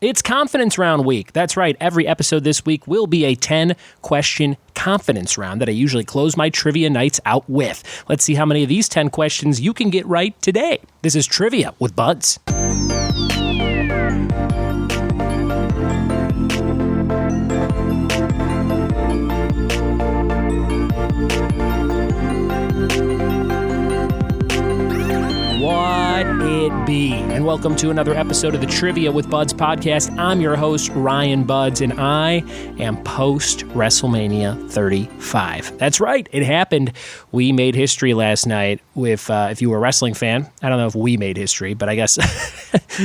It's confidence round week. That's right. Every episode this week will be a 10-question confidence round that I usually close my trivia nights out with. Let's see how many of these 10 questions you can get right today. This is Trivia with Buds. What it be? And welcome to another episode of the Trivia with Buds podcast. I'm your host, Ryan Buds, and I am post WrestleMania 35. That's right, it happened. We made history last night with, if you were a wrestling fan, I don't know if we made history, but I guess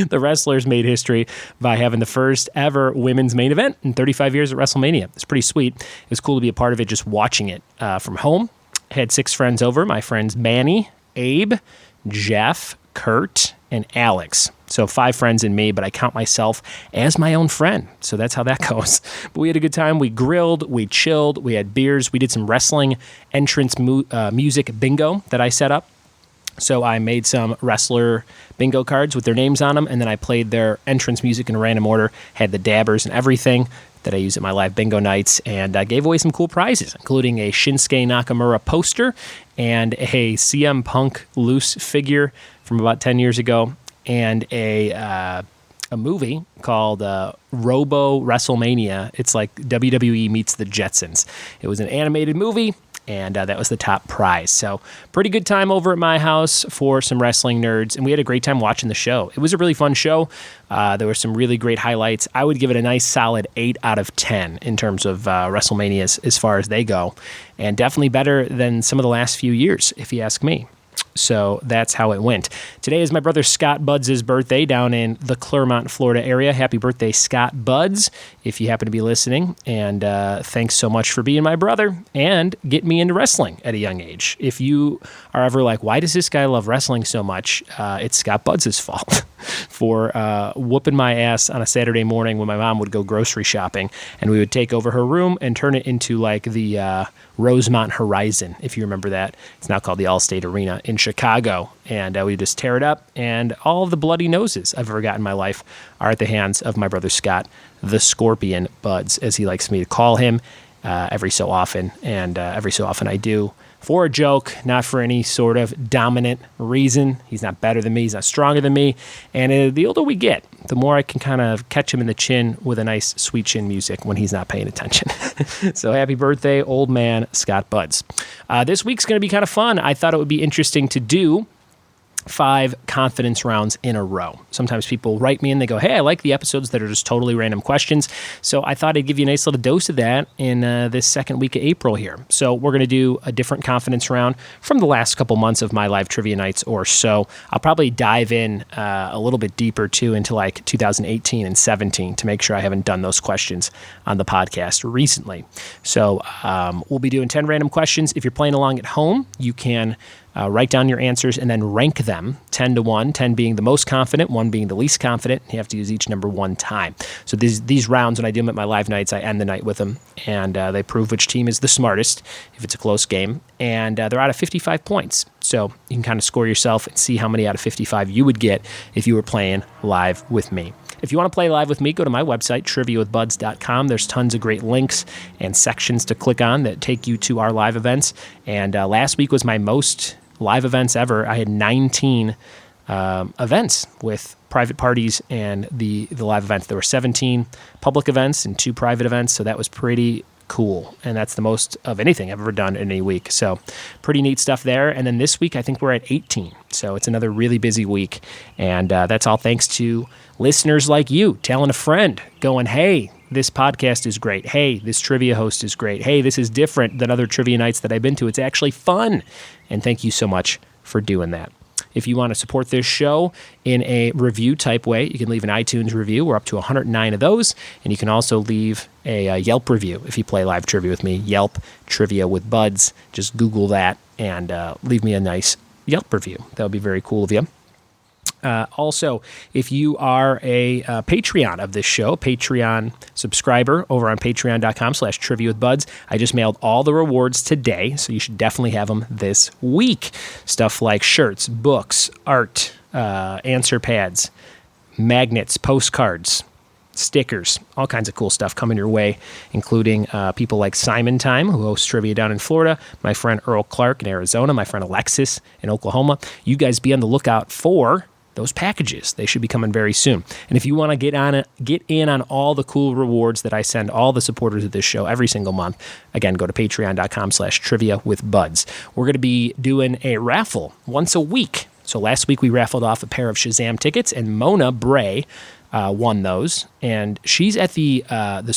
the wrestlers made history by having the first ever women's main event in 35 years at WrestleMania. It's pretty sweet. It was cool to be a part of it, just watching it from home. I had 6 friends over, my friends Manny, Abe, Jeff, Kurt, and Alex. So 5 friends and me, but I count myself as my own friend. So that's how that goes. But we had a good time. We grilled, we chilled, we had beers. We did some wrestling entrance music bingo that I set up. So I made some wrestler bingo cards with their names on them, and then I played their entrance music in a random order, had the dabbers and everything that I use at my live bingo nights, and I gave away some cool prizes, including a Shinsuke Nakamura poster and a CM Punk loose figure from about 10 years ago, and a movie called Robo WrestleMania. It's like WWE meets the Jetsons. It was an animated movie, and that was the top prize. So pretty good time over at my house for some wrestling nerds, and we had a great time watching the show. It was a really fun show. There were some really great highlights. I would give it a nice solid 8 out of 10 in terms of WrestleManias as far as they go, and definitely better than some of the last few years, if you ask me. So that's how it went. Today is my brother Scott Buds' birthday down in the Clermont, Florida area. Happy birthday, Scott Buds, if you happen to be listening. And thanks so much for being my brother and getting me into wrestling at a young age. If you are ever like, why does this guy love wrestling so much? It's Scott Buds' fault for whooping my ass on a Saturday morning when my mom would go grocery shopping, and we would take over her room and turn it into like the Rosemont Horizon, if you remember that. It's now called the Allstate Arena in Chicago, and we just tear it up, and all of the bloody noses I've ever got in my life are at the hands of my brother Scott, the Scorpion Buds, as he likes me to call him, every so often, and every so often I do for a joke, not for any sort of dominant reason. He's not better than me, he's not stronger than me, and the older we get, the more I can kind of catch him in the chin with a nice sweet chin music when he's not paying attention. So happy birthday, old man Scott Buds. This week's going to be kind of fun. I thought it would be interesting to do 5 confidence rounds in a row. Sometimes people write me and they go, hey, I like the episodes that are just totally random questions. So I thought I'd give you a nice little dose of that in this second week of April here. So we're going to do a different confidence round from the last couple months of my live trivia nights or so. I'll probably dive in a little bit deeper too into like 2018 and 17 to make sure I haven't done those questions on the podcast recently. So we'll be doing 10 random questions. If you're playing along at home, you can write down your answers and then rank them 10 to 1, 10 being the most confident, 1 being the least confident. You have to use each number 1 time. So these rounds, when I do them at my live nights, I end the night with them, and they prove which team is the smartest if it's a close game. And they're out of 55 points. So you can kind of score yourself and see how many out of 55 you would get if you were playing live with me. If you want to play live with me, go to my website, triviawithbuds.com. There's tons of great links and sections to click on that take you to our live events. And last week was my most live events ever. I had 19 events with private parties and the live events. There were 17 public events and 2 private events, so that was pretty cool. And that's the most of anything I've ever done in a week. So pretty neat stuff there. And then this week, I think we're at 18. So it's another really busy week. And that's all thanks to listeners like you telling a friend, going, hey, this podcast is great. Hey, this trivia host is great. Hey, this is different than other trivia nights that I've been to. It's actually fun. And thank you so much for doing that. If you want to support this show in a review type way, you can leave an iTunes review. We're up to 109 of those. And you can also leave a Yelp review if you play live trivia with me. Yelp Trivia with Buds. Just Google that and leave me a nice Yelp review. That would be very cool of you. Also, if you are a Patreon of this show, Patreon subscriber over on patreon.com/triviawithbuds, I just mailed all the rewards today, so you should definitely have them this week. Stuff like shirts, books, art, answer pads, magnets, postcards, stickers, all kinds of cool stuff coming your way, including people like Simon Time, who hosts trivia down in Florida, my friend Earl Clark in Arizona, my friend Alexis in Oklahoma. You guys be on the lookout for those packages. They should be coming very soon. And if you want to get in on all the cool rewards that I send all the supporters of this show every single month, again, go to patreon.com/trivia with buds. We're going to be doing a raffle once a week. So last week we raffled off a pair of Shazam tickets, and Mona Bray won those, and she's at the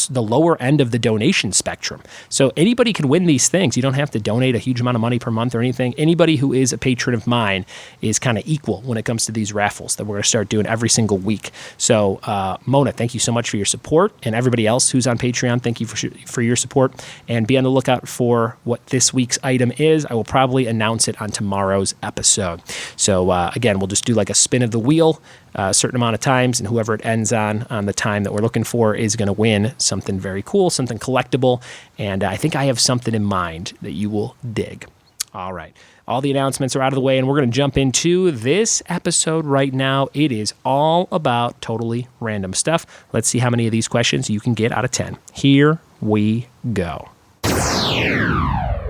lower end of the donation spectrum. So anybody can win these things. You don't have to donate a huge amount of money per month or anything. Anybody who is a patron of mine is kind of equal when it comes to these raffles that we're going to start doing every single week. So Mona, thank you so much for your support, and everybody else who's on Patreon, thank you for your support, and be on the lookout for what this week's item is. I will probably announce it on tomorrow's episode. So again, we'll just do like a spin of the wheel a certain amount of times, and whoever it ends on the time that we're looking for is going to win something very cool, something collectible, and I think I have something in mind that you will dig. All right. All the announcements are out of the way, and we're going to jump into this episode right now. It is all about totally random stuff. Let's see how many of these questions you can get out of 10. Here we go.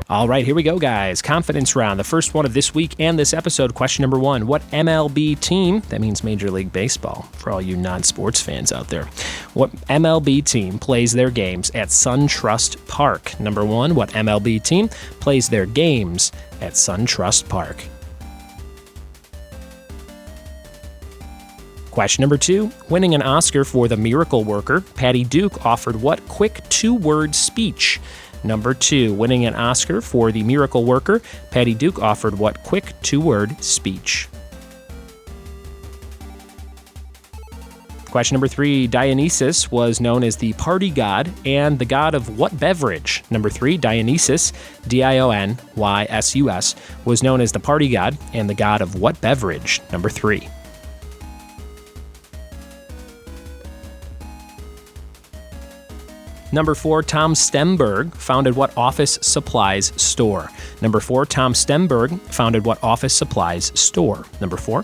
All right, here we go, guys. Confidence round, the first one of this week and this episode. Question number 1. What MLB team, that means Major League Baseball, for all you non-sports fans out there, what MLB team plays their games at SunTrust Park? Number 1, what MLB team plays their games at SunTrust Park? Question number 2, winning an Oscar for The Miracle Worker, Patty Duke offered what quick 2-word speech? Number 2, winning an Oscar for The Miracle Worker, Patty Duke offered what quick 2-word speech? Question number 3, Dionysus was known as the party god and the god of what beverage? Number 3, Dionysus, Dionysus, was known as the party god and the god of what beverage? Number 3. Number 4, Tom Stemberg founded what office supplies store? Number 4, Tom Stemberg founded what office supplies store? Number 4.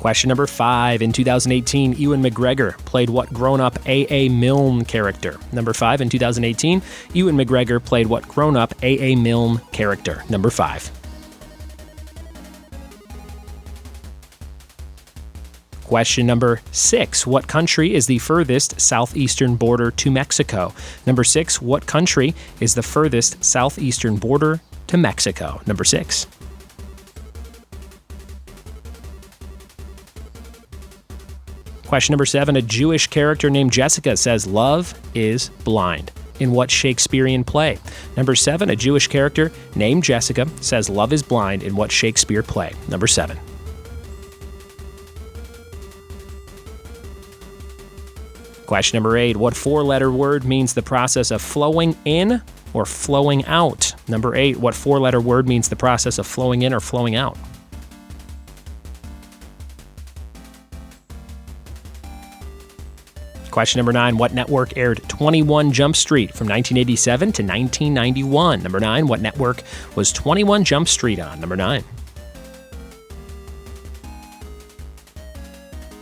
Question number 5. In 2018, Ewan McGregor played what grown-up A.A. Milne character? Number 5. In 2018, Ewan McGregor played what grown-up A.A. Milne character? Number 5. Question number 6. What country is the furthest southeastern border to Mexico? Number 6. What country is the furthest southeastern border to Mexico? Number 6. Question number 7. A Jewish character named Jessica says love is blind. In what Shakespearean play? Number 7. A Jewish character named Jessica says love is blind in what Shakespeare play? Number 7. Question number 8. What 4-letter word means the process of flowing in or flowing out? Number 8. What 4-letter word means the process of flowing in or flowing out? Question number 9. What network aired 21 Jump Street from 1987 to 1991? Number 9. What network was 21 Jump Street on? Number 9.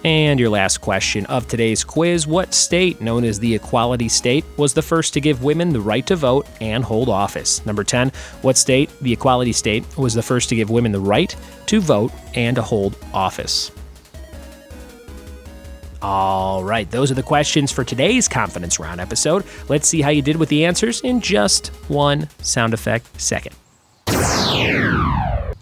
And your last question of today's quiz, what state, known as the Equality State, was the first to give women the right to vote and hold office? Number 10, what state, the Equality State, was the first to give women the right to vote and to hold office? All right, those are the questions for today's Confidence Round episode. Let's see how you did with the answers in just one sound effect second.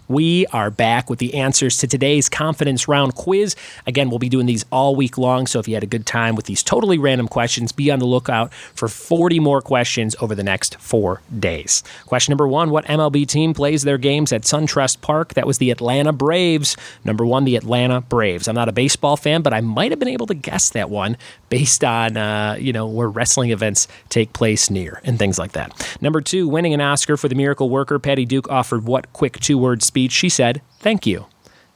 We are back with the answers to today's Confidence Round quiz. Again, we'll be doing these all week long, so if you had a good time with these totally random questions, be on the lookout for 40 more questions over the next 4 days. Question number 1, what MLB team plays their games at SunTrust Park? That was the Atlanta Braves. Number 1, the Atlanta Braves. I'm not a baseball fan, but I might have been able to guess that one based on, where wrestling events take place near and things like that. Number 2, winning an Oscar for The Miracle Worker, Patty Duke offered what quick 2-word speech? She said, thank you.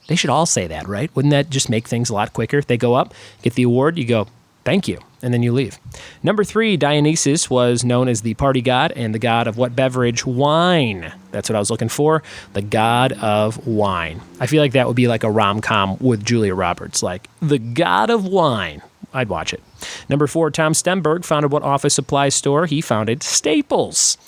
They should all say that, right? Wouldn't that just make things a lot quicker? They go up, get the award, you go, Thank you. And then you leave. Number 3, Dionysus was known as the party god and the god of what beverage? Wine. That's what I was looking for. The god of wine. I feel like that would be like a rom-com with Julia Roberts, like the god of wine. I'd watch it. Number 4, Tom Stemberg founded what office supply store? He founded Staples.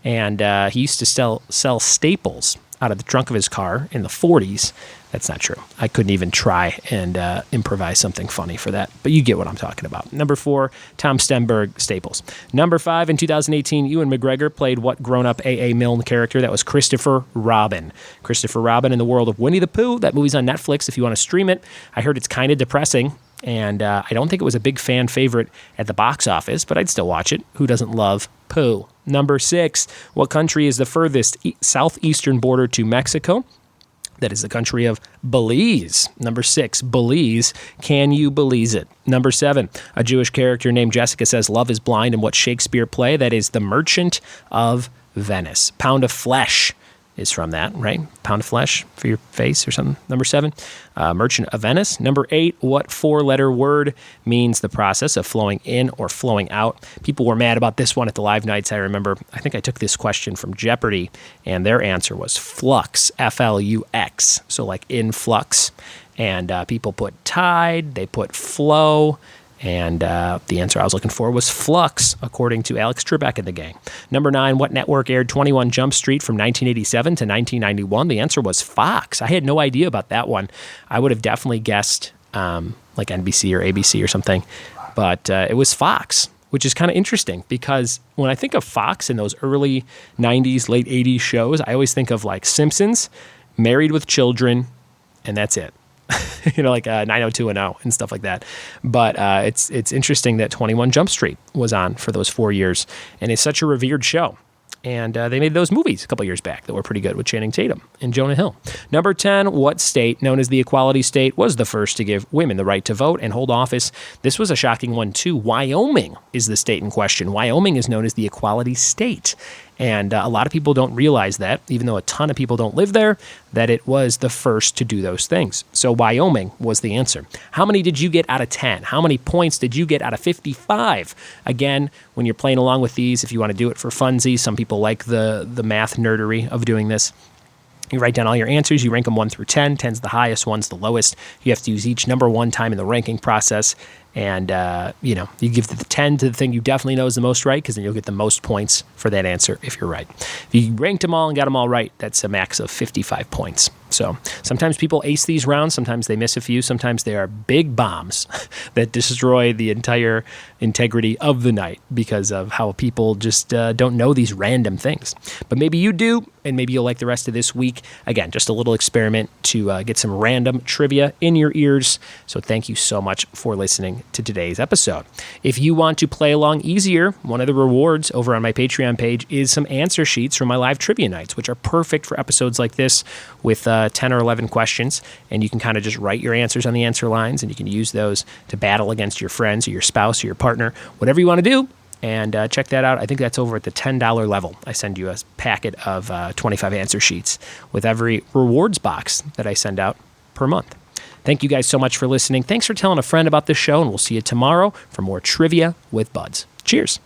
And he used to sell Staples out of the trunk of his car in the 40s. That's not true. I couldn't even try and improvise something funny for that. But you get what I'm talking about. Number 4, Tom Stemberg, Staples. Number 5, in 2018, Ewan McGregor played what grown-up A.A. Milne character? That was Christopher Robin. Christopher Robin in the world of Winnie the Pooh. That movie's on Netflix if you want to stream it. I heard it's kind of depressing. And I don't think it was a big fan favorite at the box office, but I'd still watch it. Who doesn't love Pooh? Number 6, what country is the furthest southeastern border to Mexico? That is the country of Belize. Number 6, Belize. Can you Belize it? Number 7, a Jewish character named Jessica says love is blind in what Shakespeare play? That is The Merchant of Venice. Pound of Flesh is from that, right? Pound of flesh for your face or something. Number 7, Merchant of Venice. Number 8, what 4-letter word means the process of flowing in or flowing out? People were mad about this one at the live nights. I remember, I think I took this question from Jeopardy, and their answer was flux, F-L-U-X, so like in flux. And people put tide, they put flow, and the answer I was looking for was flux, according to Alex Trebek and the gang. Number 9, what network aired 21 Jump Street from 1987 to 1991? The answer was Fox. I had no idea about that one. I would have definitely guessed like NBC or ABC or something, but it was Fox, which is kind of interesting because when I think of Fox in those early 90s, late 80s shows, I always think of like Simpsons, Married with Children, and that's it. Like 90210 and stuff like that. But it's interesting that 21 Jump Street was on for those 4 years, and it's such a revered show. And they made those movies a couple years back that were pretty good with Channing Tatum and Jonah Hill. Number 10, what state, known as the Equality State, was the first to give women the right to vote and hold office? This was a shocking one, too. Wyoming is the state in question. Wyoming is known as the Equality State. And a lot of people don't realize that, even though a ton of people don't live there, that it was the first to do those things. So Wyoming was the answer. How many did you get out of 10? How many points did you get out of 55? Again, when you're playing along with these, if you want to do it for funsies, some people like the math nerdery of doing this. You write down all your answers. You rank them 1 through 10. 10's the highest, 1's the lowest. You have to use each number one time in the ranking process. And, you give the 10 to the thing you definitely know is the most right, because then you'll get the most points for that answer if you're right. If you ranked them all and got them all right, that's a max of 55 points. So sometimes people ace these rounds. Sometimes they miss a few. Sometimes they are big bombs that destroy the entire integrity of the night because of how people just don't know these random things. But maybe you do, and maybe you'll like the rest of this week. Again, just a little experiment to get some random trivia in your ears. So thank you so much for listening to today's episode. If you want to play along easier, one of the rewards over on my Patreon page is some answer sheets from my live trivia nights, which are perfect for episodes like this with 10 or 11 questions. And you can kind of just write your answers on the answer lines, and you can use those to battle against your friends or your spouse or your partner, whatever you want to do. And check that out. I think that's over at the $10 level. I send you a packet of 25 answer sheets with every rewards box that I send out per month. Thank you guys so much for listening. Thanks for telling a friend about this show, and we'll see you tomorrow for more Trivia with Buds. Cheers.